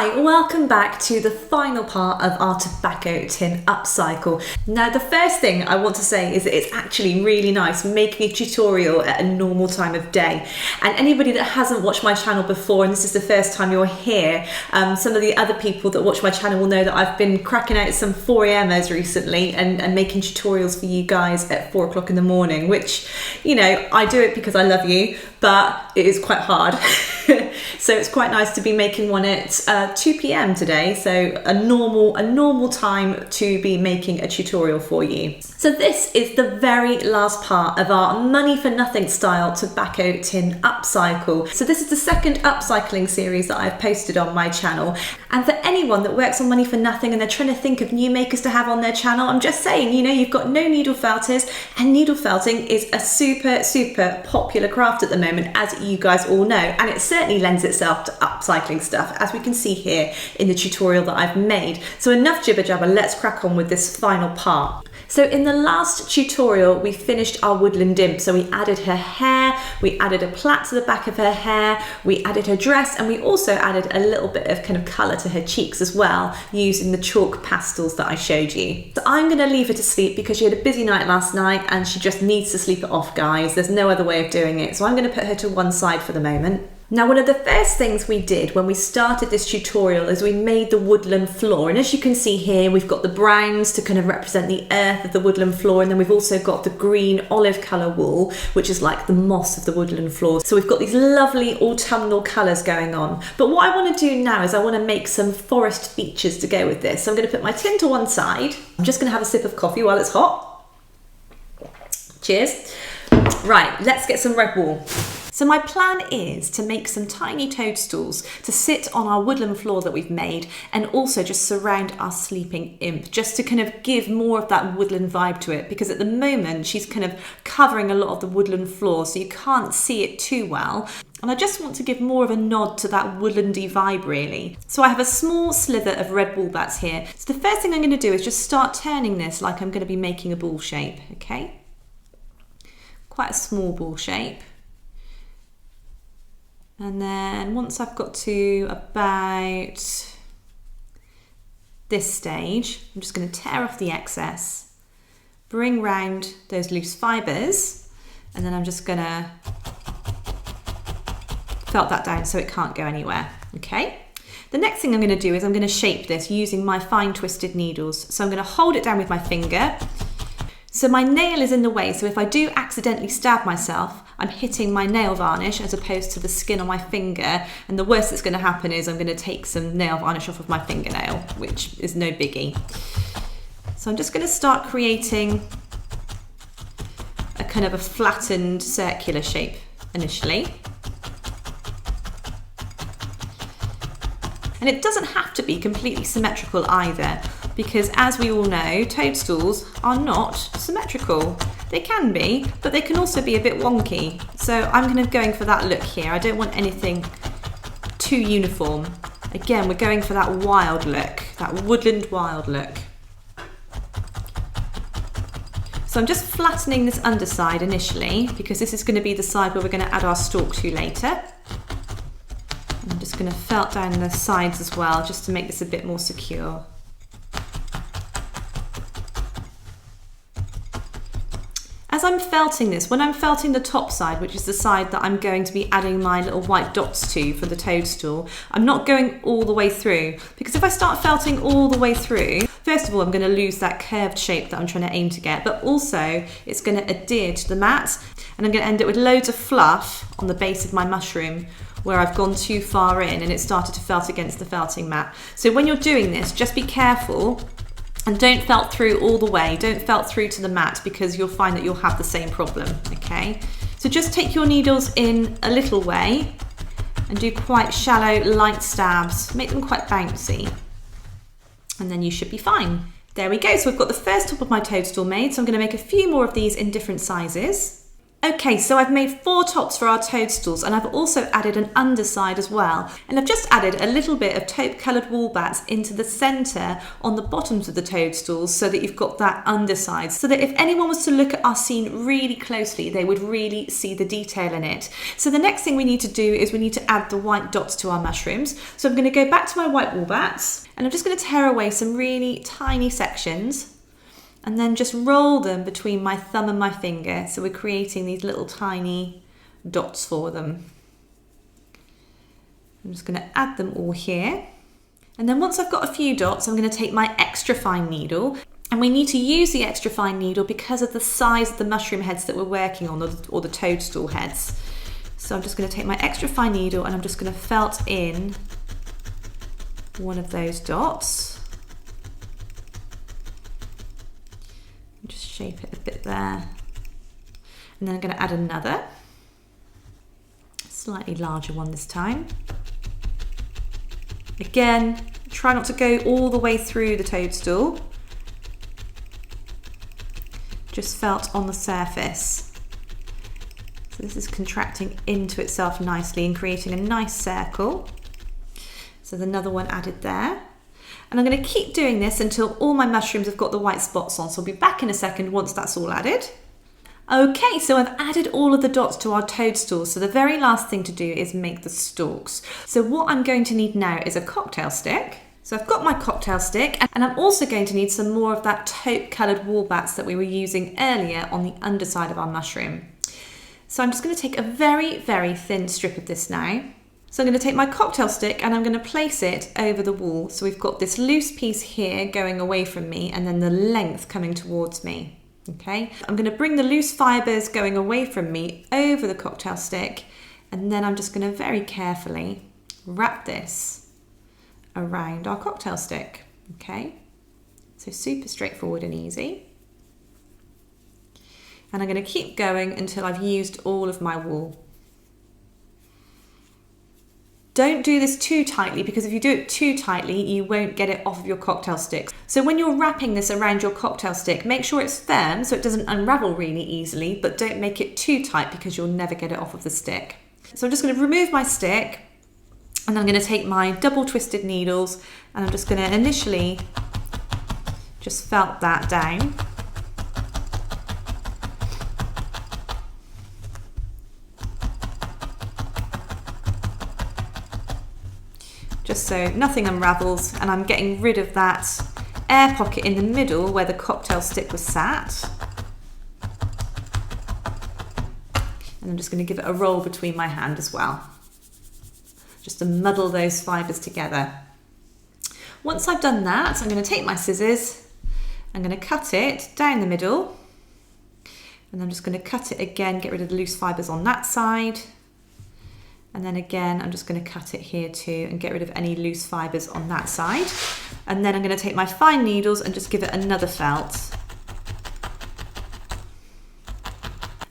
Hi, welcome back to the final part of our tobacco tin upcycle. Now, the first thing I want to say is that it's actually really nice making a tutorial at a normal time of day. And anybody that hasn't watched my channel before, and this is the first time you're here, some of the other people that watch my channel will know that I've been cracking out some 4 a.m.ers recently and making tutorials for you guys at 4 o'clock in the morning, which, you know, I do it because I love you, but it is quite hard. So it's quite nice to be making one at 2 p.m. today, so a normal time to be making a tutorial for you. So this is the very last part of our money for nothing style tobacco tin upcycle. So this is the second upcycling series that I've posted on my channel, and for anyone that works on money for nothing and they're trying to think of new makers to have on their channel, I'm just saying, you know, you've got no needle felters, and needle felting is a super popular craft at the moment, as you guys all know, and it certainly lends itself to upcycling stuff, as we can see here in the tutorial that I've made. So enough jibber jabber, let's crack on with this final part. So in the last tutorial, we finished our woodland imp. So we added her hair, we added a plait to the back of her hair, we added her dress, and we also added a little bit of kind of colour to her cheeks as well, using the chalk pastels that I showed you. So I'm going to leave her to sleep because she had a busy night last night and she just needs to sleep it off, guys. There's no other way of doing it. So I'm going to put her to one side for the moment. Now, one of the first things we did when we started this tutorial is we made the woodland floor. And as you can see here, we've got the browns to kind of represent the earth of the woodland floor. And then we've also got the green olive colour wool, which is like the moss of the woodland floor. So we've got these lovely autumnal colours going on. But what I want to do now is I want to make some forest features to go with this. So I'm going to put my tin to one side. I'm just going to have a sip of coffee while it's hot. Cheers. Right, let's get some red wool. So my plan is to make some tiny toadstools to sit on our woodland floor that we've made, and also just surround our sleeping imp, just to kind of give more of that woodland vibe to it, because at the moment she's kind of covering a lot of the woodland floor, so you can't see it too well. And I just want to give more of a nod to that woodlandy vibe, really. So I have a small slither of red wool bats here. So the first thing I'm going to do is just start turning this like I'm going to be making a ball shape, okay? Quite a small ball shape. And then once I've got to about this stage, I'm just going to tear off the excess, bring round those loose fibres, and then I'm just going to felt that down so it can't go anywhere, okay? The next thing I'm going to do is I'm going to shape this using my fine twisted needles. So I'm going to hold it down with my finger. So my nail is in the way, so if I do accidentally stab myself, I'm hitting my nail varnish as opposed to the skin on my finger, and the worst that's going to happen is I'm going to take some nail varnish off of my fingernail, which is no biggie. So I'm just going to start creating a kind of a flattened circular shape initially. And it doesn't have to be completely symmetrical either, because as we all know, toadstools are not symmetrical. They can be, but they can also be a bit wonky. So I'm kind of going for that look here. I don't want anything too uniform. Again, we're going for that wild look, that woodland wild look. So I'm just flattening this underside initially, because this is going to be the side where we're going to add our stalk to later. I'm just going to felt down the sides as well, just to make this a bit more secure. As I'm felting this, when I'm felting the top side, which is the side that I'm going to be adding my little white dots to for the toadstool, I'm not going all the way through, because if I start felting all the way through, first of all, I'm going to lose that curved shape that I'm trying to aim to get, but also it's going to adhere to the mat, and I'm going to end up with loads of fluff on the base of my mushroom where I've gone too far in and it started to felt against the felting mat. So when you're doing this, just be careful and don't felt through all the way. Don't felt through to the mat, because you'll find that you'll have the same problem, okay? So just take your needles in a little way and do quite shallow, light stabs. Make them quite bouncy. And then you should be fine. There we go. So we've got the first top of my toadstool made. So I'm going to make a few more of these in different sizes. Okay, so I've made 4 tops for our toadstools, and I've also added an underside as well. And I've just added a little bit of taupe coloured wool bats into the centre on the bottoms of the toadstools so that you've got that underside, so that if anyone was to look at our scene really closely, they would really see the detail in it. So the next thing we need to do is we need to add the white dots to our mushrooms. So I'm going to go back to my white wool bats, and I'm just going to tear away some really tiny sections and then just roll them between my thumb and my finger. So we're creating these little tiny dots for them. I'm just going to add them all here. And then once I've got a few dots, I'm going to take my extra fine needle. And we need to use the extra fine needle because of the size of the mushroom heads that we're working on, or the toadstool heads. So I'm just going to take my extra fine needle and I'm just going to felt in one of those dots. Just shape it a bit there. And then I'm going to add another, slightly larger one this time. Again, try not to go all the way through the toadstool. Just felt on the surface. So this is contracting into itself nicely and creating a nice circle. So there's another one added there. And I'm going to keep doing this until all my mushrooms have got the white spots on. So I'll be back in a second once that's all added. Okay, so I've added all of the dots to our toadstools. So the very last thing to do is make the stalks. So what I'm going to need now is a cocktail stick. So I've got my cocktail stick, and I'm also going to need some more of that taupe coloured wool bats that we were using earlier on the underside of our mushroom. So I'm just going to take a very, very thin strip of this now. So I'm going to take my cocktail stick and I'm going to place it over the wool. So we've got this loose piece here going away from me and then the length coming towards me. Okay, I'm going to bring the loose fibres going away from me over the cocktail stick, and then I'm just going to very carefully wrap this around our cocktail stick. Okay, so super straightforward and easy. And I'm going to keep going until I've used all of my wool. Don't do this too tightly, because if you do it too tightly, you won't get it off of your cocktail stick. So when you're wrapping this around your cocktail stick, make sure it's firm so it doesn't unravel really easily, but don't make it too tight because you'll never get it off of the stick. So I'm just going to remove my stick, and I'm going to take my double twisted needles, and I'm just going to initially just felt that down. Just so nothing unravels, and I'm getting rid of that air pocket in the middle where the cocktail stick was sat. And I'm just going to give it a roll between my hand as well, just to muddle those fibres together. Once I've done that, I'm going to take my scissors, I'm going to cut it down the middle, and I'm just going to cut it again, get rid of the loose fibres on that side. And then again, I'm just going to cut it here too and get rid of any loose fibres on that side. And then I'm going to take my fine needles and just give it another felt.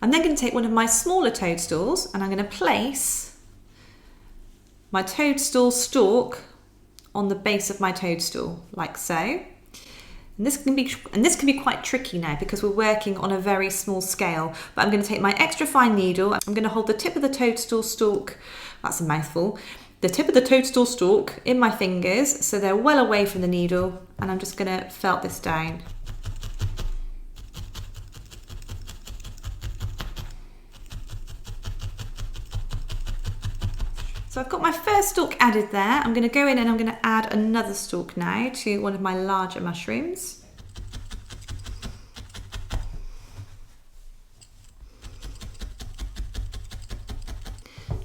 I'm then going to take one of my smaller toadstools and I'm going to place my toadstool stalk on the base of my toadstool, like so. And this can be quite tricky now because we're working on a very small scale, but I'm going to take my extra fine needle. I'm going to hold the tip of the toadstool stalk, that's a mouthful, the tip of the toadstool stalk in my fingers so they're well away from the needle, and I'm just going to felt this down. So I've got my first stalk added there. I'm going to go in and I'm going to add another stalk now to one of my larger mushrooms.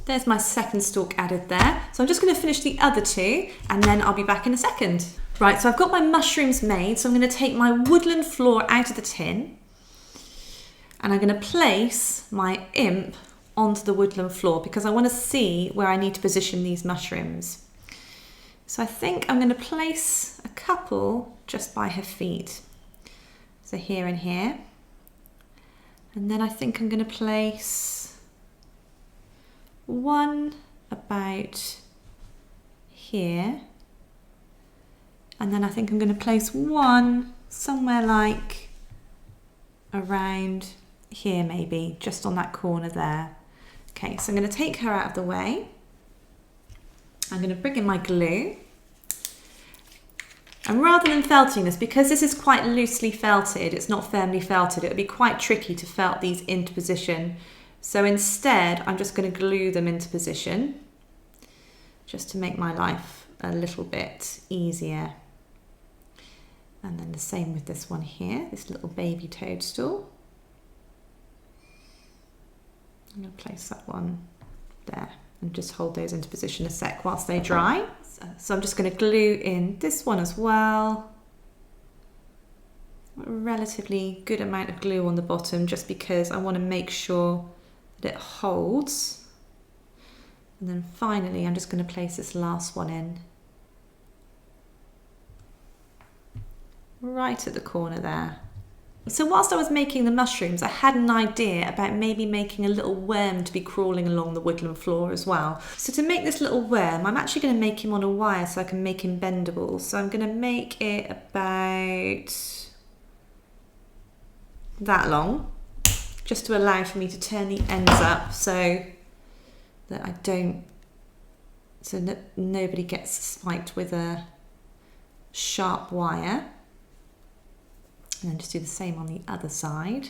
There's my second stalk added there. So I'm just going to finish the other two and then I'll be back in a second. Right, so I've got my mushrooms made. So I'm going to take my woodland floor out of the tin and I'm going to place my imp onto the woodland floor because I want to see where I need to position these mushrooms. So I think I'm going to place a couple just by her feet. So here and here. And then I think I'm going to place one about here. And then I think I'm going to place one somewhere like around here maybe, just on that corner there. Okay, so I'm going to take her out of the way. I'm going to bring in my glue. And rather than felting this, because this is quite loosely felted, it's not firmly felted, it would be quite tricky to felt these into position. So instead, I'm just going to glue them into position, just to make my life a little bit easier. And then the same with this one here, this little baby toadstool. I'm going to place that one there and just hold those into position a sec whilst they dry. So I'm just going to glue in this one as well. A relatively good amount of glue on the bottom, just because I want to make sure that it holds. And then finally, I'm just going to place this last one in. Right at the corner there. So whilst I was making the mushrooms, I had an idea about maybe making a little worm to be crawling along the woodland floor as well. So to make this little worm, I'm actually going to make him on a wire so I can make him bendable. So I'm going to make it about that long, just to allow for me to turn the ends up so that I don't, so that nobody gets spiked with a sharp wire. And then just do the same on the other side.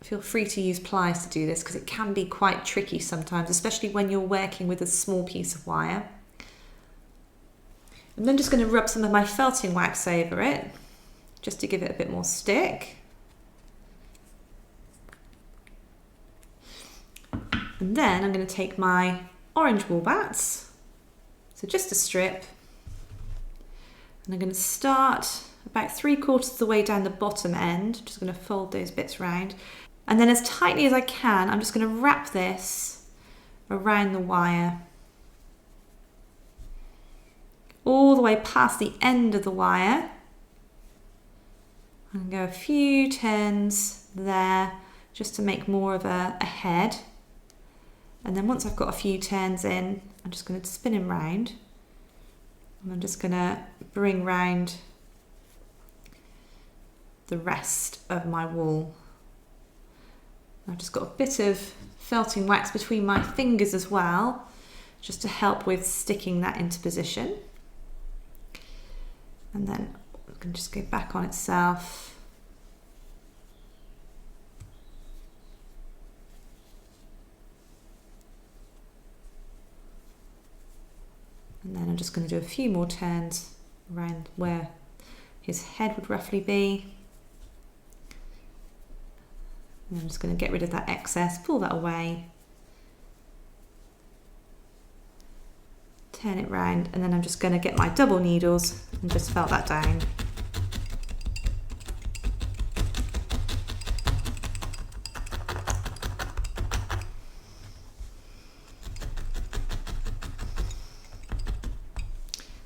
Feel free to use pliers to do this, because it can be quite tricky sometimes, especially when you're working with a small piece of wire. I'm then just going to rub some of my felting wax over it, just to give it a bit more stick. And then I'm going to take my orange wool bats, so just a strip, and I'm going to start about 3/4 of the way down the bottom end. Just going to fold those bits round, and then as tightly as I can, I'm just going to wrap this around the wire, all the way past the end of the wire, and go a few turns there just to make more of a head. And then once I've got a few turns in, I'm just going to spin him round, and I'm just going to bring round the rest of my wool. I've just got a bit of felting wax between my fingers as well, just to help with sticking that into position. And then I can just go back on itself. And then I'm just going to do a few more turns around where his head would roughly be. And I'm just going to get rid of that excess, pull that away, turn it round, and then I'm just going to get my double needles and just felt that down.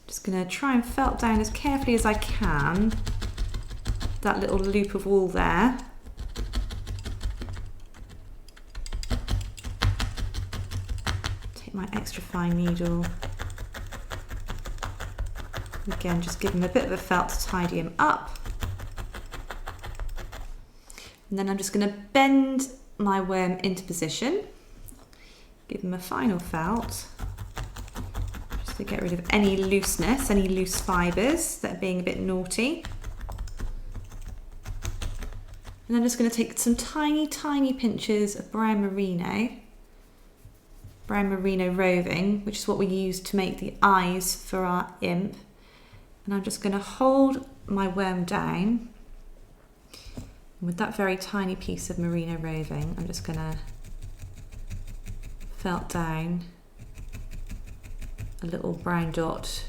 Just going to try and felt down as carefully as I can that little loop of wool there. My extra fine needle. Again, just give him a bit of a felt to tidy him up. And then I'm just going to bend my worm into position. Give him a final felt, just to get rid of any looseness, any loose fibres that are being a bit naughty. And I'm just going to take some tiny, tiny pinches of brown merino roving, which is what we use to make the eyes for our imp. And I'm just going to hold my worm down. And with that very tiny piece of merino roving, I'm just going to felt down a little brown dot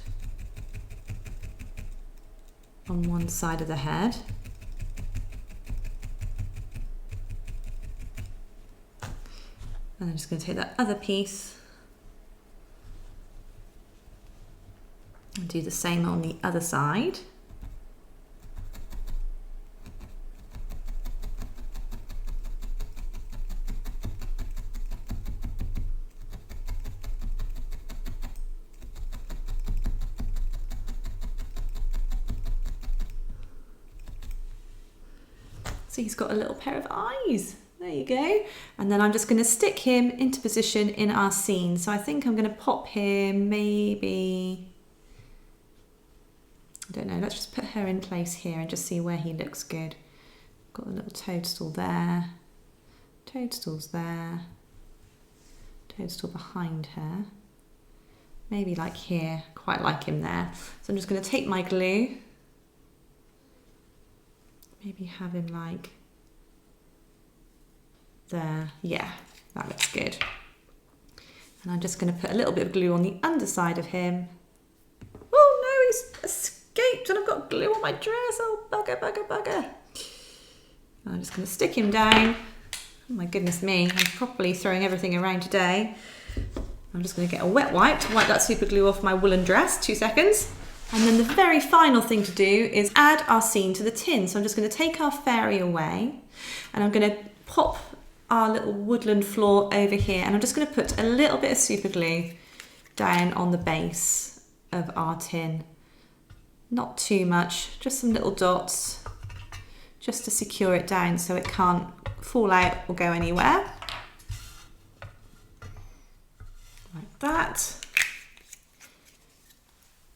on one side of the head. And I'm just going to take that other piece and do the same on the other side. So he's got a little pair of eyes. There you go. And then I'm just going to stick him into position in our scene. So I think I'm going to pop him maybe, I don't know, let's just put her in place here and just see where he looks good. Got a little toadstool there, toadstools there, toadstool behind her. Maybe like here, quite like him there. So I'm just going to take my glue, maybe have him like there. Yeah, that looks good. And I'm just going to put a little bit of glue on the underside of him. Oh no, he's escaped and I've got glue on my dress. Oh, bugger, bugger, bugger. And I'm just going to stick him down. Oh my goodness me, I'm properly throwing everything around today. I'm just going to get a wet wipe to wipe that super glue off my woolen dress. 2 seconds. And then the very final thing to do is add our scene to the tin. So I'm just going to take our fairy away and I'm going to pop our little woodland floor over here, and I'm just going to put a little bit of super glue down on the base of our tin. Not too much, just some little dots, just to secure it down so it can't fall out or go anywhere. Like that.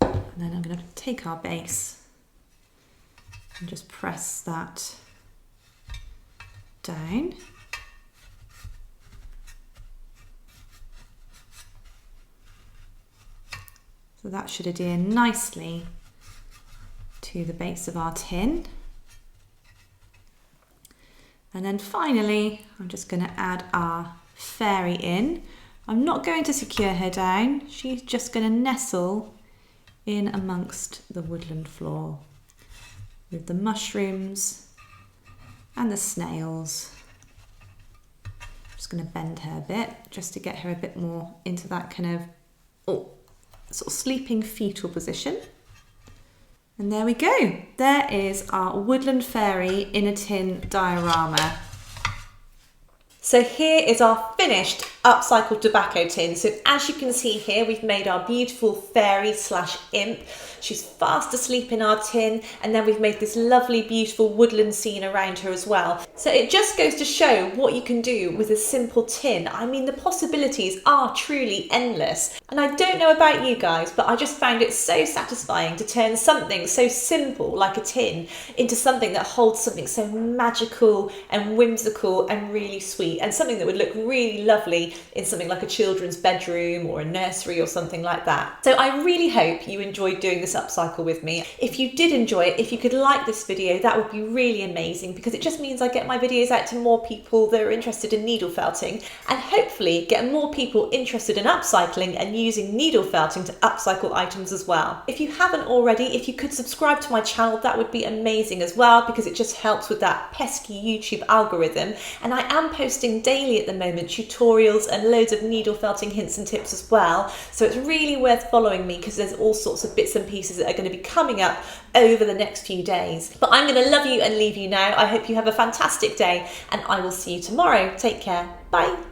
And then I'm going to take our base and just press that down. So that should adhere nicely to the base of our tin. And then finally, I'm just going to add our fairy in. I'm not going to secure her down. She's just going to nestle in amongst the woodland floor with the mushrooms and the snails. I'm just going to bend her a bit just to get her a bit more into that kind of sort of sleeping fetal position. And there we go. There is our woodland fairy in a tin diorama. So here is our finished upcycled tobacco tin. So as you can see here, we've made our beautiful fairy slash imp. She's fast asleep in our tin, and then we've made this lovely, beautiful woodland scene around her as well. So it just goes to show what you can do with a simple tin. I mean, the possibilities are truly endless. And I don't know about you guys, but I just found it so satisfying to turn something so simple like a tin into something that holds something so magical and whimsical and really sweet, and something that would look really lovely in something like a children's bedroom or a nursery or something like that. So I really hope you enjoyed doing this upcycle with me. If you did enjoy it, if you could like this video, that would be really amazing, because it just means I get my videos out to more people that are interested in needle felting, and hopefully get more people interested in upcycling and using needle felting to upcycle items as well. If you haven't already, if you could subscribe to my channel, that would be amazing as well, because it just helps with that pesky YouTube algorithm. And I am posting daily at the moment tutorials and loads of needle felting hints and tips as well, so it's really worth following me, because there's all sorts of bits and pieces that are going to be coming up over the next few days. But I'm going to love you and leave you now. I hope you have a fantastic day, and I will see you tomorrow. Take care. Bye.